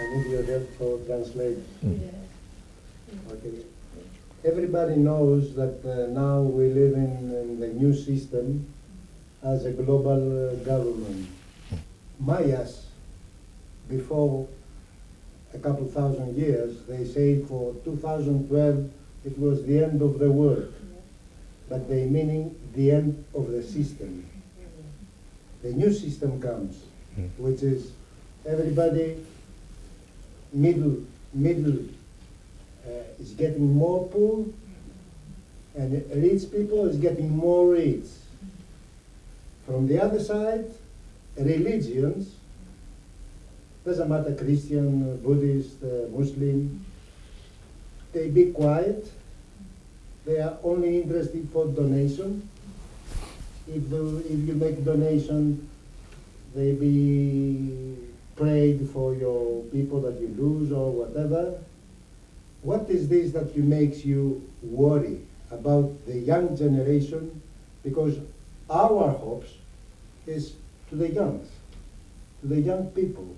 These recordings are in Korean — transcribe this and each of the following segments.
I need your help for translate. Okay. Everybody knows that now we live in the new system as a global government. Mayas, before a couple thousand years, they say for 2012 it was the end of the world, but they meaning the end of the system. The new system comes, which is everybody middle is getting more poor, and rich people is getting more rich. From the other side, religions, doesn't matter Christian, Buddhist, Muslim, they be quiet. They are only interested for donation. If you make donation, they be prayed for your people that you lose or whatever. What is this that makes you worry about the young generation? Because our hopes is to the young people.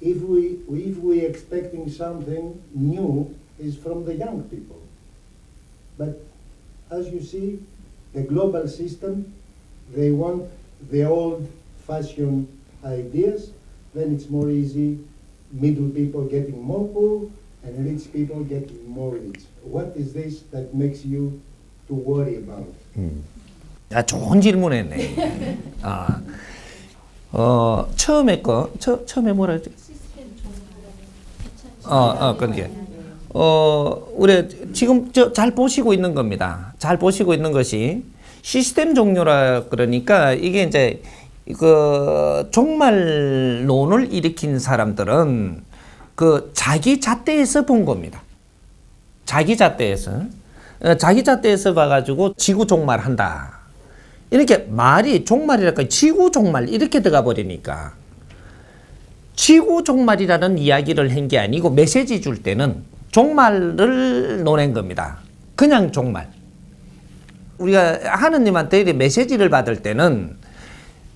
If we expecting something new, is from the young people. But as you see, the global system, they want the old-fashioned ideas. Then it's more easy. Middle people getting more poor, and rich people getting more rich. What is this that makes you to worry about? 좋은 질문했네. 처음에 뭐라 했지? 그게. 우리 지금 잘 보시고 있는 겁니다. 잘 보시고 있는 것이 시스템 종료라 그러니까 이게 이제 그 종말론을 일으킨 사람들은 그 자기 잣대에서 본 겁니다. 자기 잣대에서 봐가지고 지구 종말한다. 이렇게 말이 종말이랄까 지구 종말 이렇게 들어가 버리니까 지구 종말이라는 이야기를 한 게 아니고 메시지 줄 때는 종말을 논한 겁니다. 그냥 종말. 우리가 하느님한테 메시지를 받을 때는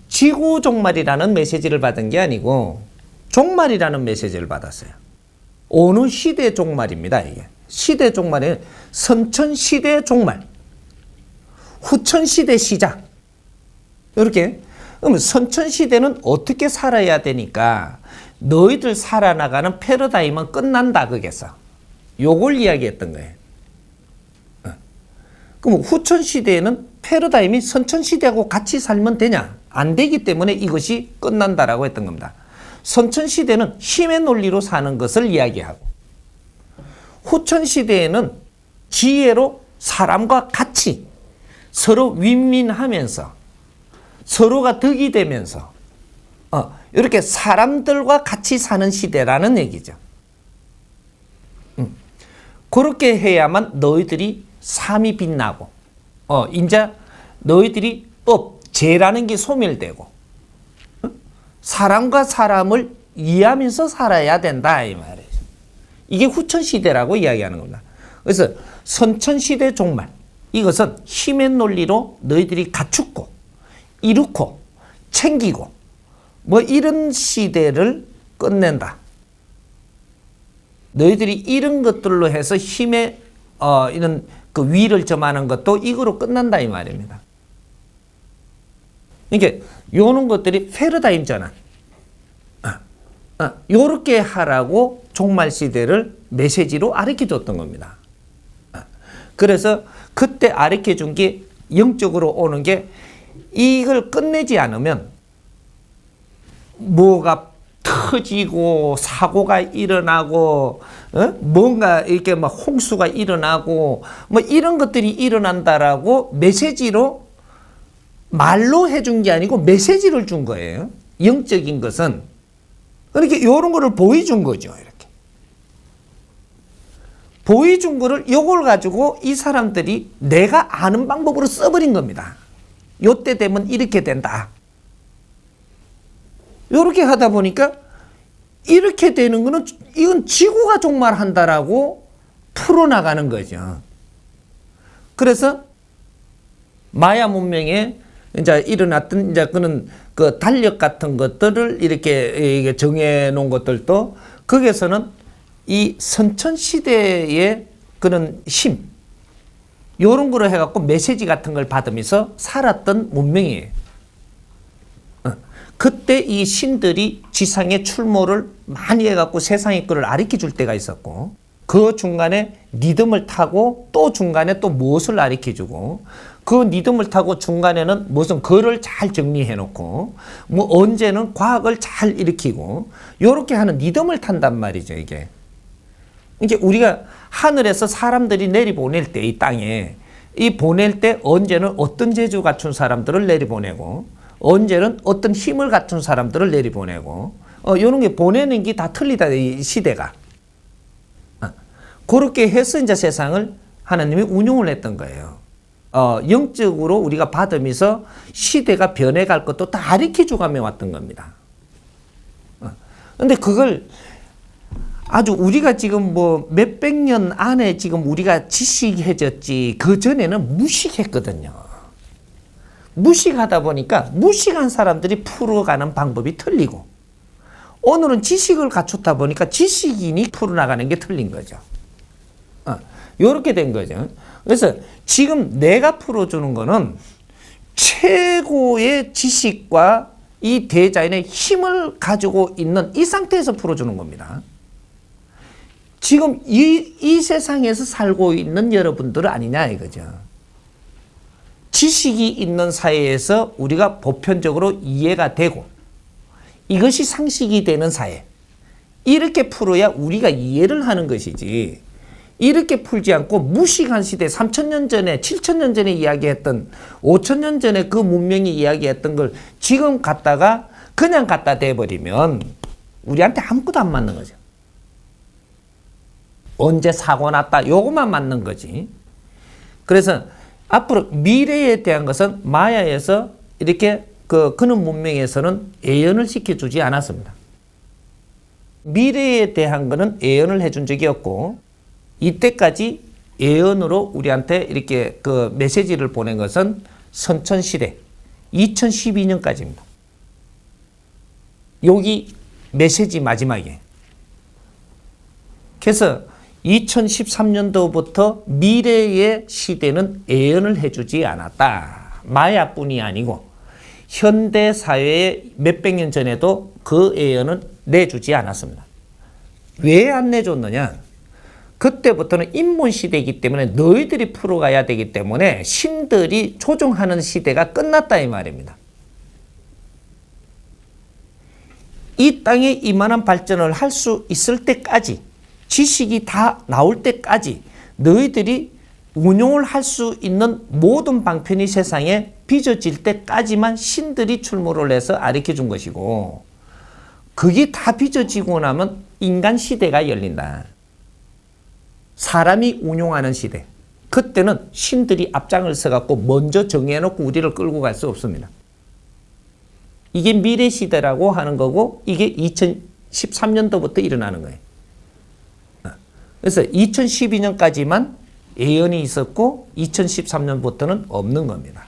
지구 종말이라는 메시지를 받은 게 아니고 종말이라는 메시지를 받았어요. 어느 시대 종말입니다. 이게 시대 종말은 선천시대 종말, 후천시대 시작. 이렇게. 그러면 선천시대는 어떻게 살아야 되니까 너희들 살아나가는 패러다임은 끝난다 그겠어. 요걸 이야기했던 거예요. 그럼 후천시대에는 패러다임이 선천시대하고 같이 살면 되냐? 안 되기 때문에 이것이 끝난다라고 했던 겁니다. 선천시대는 힘의 논리로 사는 것을 이야기하고 후천시대에는 지혜로 사람과 같이 서로 윈윈하면서 서로가 덕이 되면서 이렇게 사람들과 같이 사는 시대라는 얘기죠. 그렇게 해야만 너희들이 삶이 빛나고 이제 너희들이 죄라는 게 소멸되고 사람과 사람을 이해하면서 살아야 된다 이 말이에요. 이게 후천시대라고 이야기하는 겁니다. 그래서 선천시대 종말, 이것은 힘의 논리로 너희들이 갖추고 이루고 챙기고 뭐 이런 시대를 끝낸다. 너희들이 이런 것들로 해서 힘의 이런 그 위를 점하는 것도 이거로 끝난다 이 말입니다. 그러니까 요런 것들이 패러다임 전환. 요렇게 하라고 종말 시대를 메시지로 가르쳐 줬던 겁니다. 그래서 그때 가르쳐 준 게 영적으로 오는 게 이걸 끝내지 않으면 뭐가 터지고 사고가 일어나고 뭔가 이렇게 막 홍수가 일어나고 뭐 이런 것들이 일어난다라고 메시지로 말로 해준 게 아니고 메시지를 준 거예요. 영적인 것은 그렇게 이런 거를 보여준 거죠. 이렇게 보여준 거를 이걸 가지고 이 사람들이 내가 아는 방법으로 써버린 겁니다. 요때 되면 이렇게 된다. 이렇게 하다 보니까 이렇게 되는 거는 이건 지구가 종말한다라고 풀어나가는 거죠. 그래서 마야 문명에 이제 일어났던 이제 그런 그 달력 같은 것들을 이렇게 정해 놓은 것들도 거기에서는 이 선천시대의 그런 힘, 요런 거로 해갖고 메시지 같은 걸 받으면서 살았던 문명이에요. 그때 이 신들이 지상의 출몰을 많이 해갖고 세상의 꼴을 가르쳐 줄 때가 있었고, 그 중간에 리듬을 타고 또 중간에 또 무엇을 가르쳐 주고, 그 리듬을 타고 중간에는 무슨 글을 잘 정리해 놓고, 뭐 언제는 과학을 잘 일으키고, 요렇게 하는 리듬을 탄단 말이죠, 이게. 이게 우리가 하늘에서 사람들이 내리보낼 때, 이 땅에, 이 보낼 때 언제는 어떤 재주 갖춘 사람들을 내리보내고, 언제는 어떤 힘을 갖춘 사람들을 내리보내고, 요런 게 보내는 게 다 틀리다, 이 시대가. 그렇게 해서 이제 세상을 하나님이 운용을 했던 거예요. 영적으로 우리가 받으면서 시대가 변해갈 것도 다 가르쳐 주가며 왔던 겁니다. 근데 그걸 아주 우리가 지금 뭐 몇백 년 안에 지금 우리가 지식해졌지, 그 전에는 무식했거든요. 무식하다 보니까 무식한 사람들이 풀어가는 방법이 틀리고, 오늘은 지식을 갖췄다 보니까 지식인이 풀어나가는 게 틀린 거죠. 요렇게 된 거죠. 그래서 지금 내가 풀어주는 거는 최고의 지식과 이 대자연의 힘을 가지고 있는 이 상태에서 풀어주는 겁니다. 지금 이 세상에서 살고 있는 여러분들 아니냐 이거죠. 지식이 있는 사회에서 우리가 보편적으로 이해가 되고, 이것이 상식이 되는 사회, 이렇게 풀어야 우리가 이해를 하는 것이지, 이렇게 풀지 않고 무식한 시대, 3,000년 전에 7,000년 전에 이야기했던, 5,000년 전에 그 문명이 이야기했던 걸 지금 갖다가 그냥 갖다 대버리면 우리한테 아무것도 안 맞는 거죠. 언제 사고 났다, 요것만 맞는 거지. 그래서 앞으로 미래에 대한 것은 마야에서 이렇게 그는 문명에서는 예언을 시켜주지 않았습니다. 미래에 대한 거는 예언을 해준 적이 없고, 이때까지 예언으로 우리한테 이렇게 그 메시지를 보낸 것은 선천시대 2012년까지입니다. 여기 메시지 마지막이에요. 그래서 2013년도부터 미래의 시대는 예언을 해주지 않았다. 마야뿐이 아니고 현대 사회의 몇백 년 전에도 그 예언은 내주지 않았습니다. 왜 안 내줬느냐? 그때부터는 인본 시대이기 때문에 너희들이 풀어가야 되기 때문에 신들이 조종하는 시대가 끝났다 이 말입니다. 이 땅에 이만한 발전을 할 수 있을 때까지, 지식이 다 나올 때까지 너희들이 운용을 할 수 있는 모든 방편이 세상에 빚어질 때까지만 신들이 출몰을 해서 가르쳐 준 것이고, 그게 다 빚어지고 나면 인간 시대가 열린다. 사람이 운용하는 시대. 그때는 신들이 앞장을 서갖고 먼저 정해놓고 우리를 끌고 갈 수 없습니다. 이게 미래 시대라고 하는 거고, 이게 2013년도부터 일어나는 거예요. 그래서 2012년까지만 예언이 있었고 2013년부터는 없는 겁니다.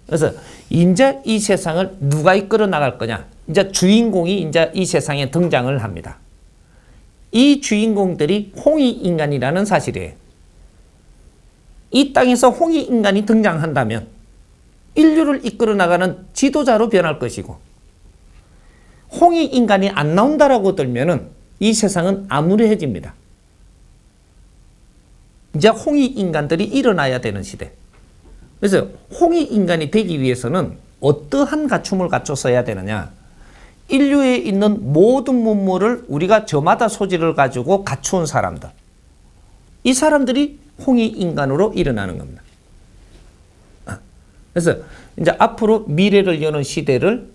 그래서 이제 이 세상을 누가 이끌어 나갈 거냐? 이제 주인공이 이제 이 세상에 등장을 합니다. 이 주인공들이 홍익인간이라는 사실이에요. 이 땅에서 홍익인간이 등장한다면 인류를 이끌어 나가는 지도자로 변할 것이고, 홍익인간이 안 나온다라고 들면은 이 세상은 암울해집니다. 이제 홍익인간들이 일어나야 되는 시대. 그래서 홍익인간이 되기 위해서는 어떠한 갖춤을 갖춰서야 되느냐? 인류에 있는 모든 문물을 우리가 저마다 소질을 가지고 갖추은 사람들, 이 사람들이 홍익인간으로 일어나는 겁니다. 그래서 이제 앞으로 미래를 여는 시대를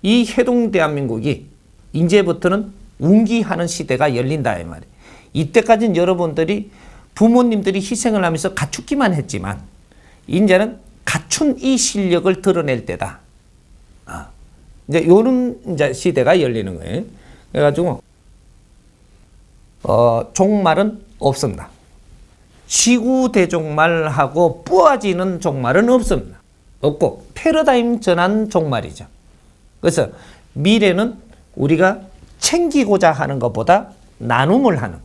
이 해동대한민국이 이제부터는 운기하는 시대가 열린다 이 말이에요. 이때까지는 여러분들이 부모님들이 희생을 하면서 갖추기만 했지만 이제는 갖춘 이 실력을 드러낼 때다. 이제 요런 이제 시대가 열리는 거예요. 그래가지고 종말은 없습니다. 지구 대종말하고 뿌아지는 종말은 없습니다. 없고 패러다임 전환 종말이죠. 그래서 미래는 우리가 챙기고자 하는 것보다 나눔을 하는,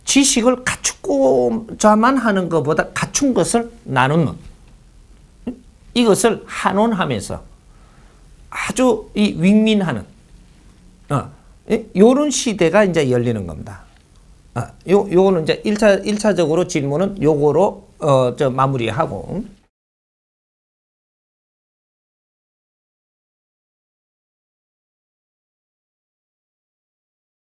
지식을 갖추고자만 하는 것보다 갖춘 것을 나누는, 이것을 한원하면서 아주 이 윈윈하는 요런 시대가 이제 열리는 겁니다. 요거는 이제 1차적으로 질문은 요거로 마무리하고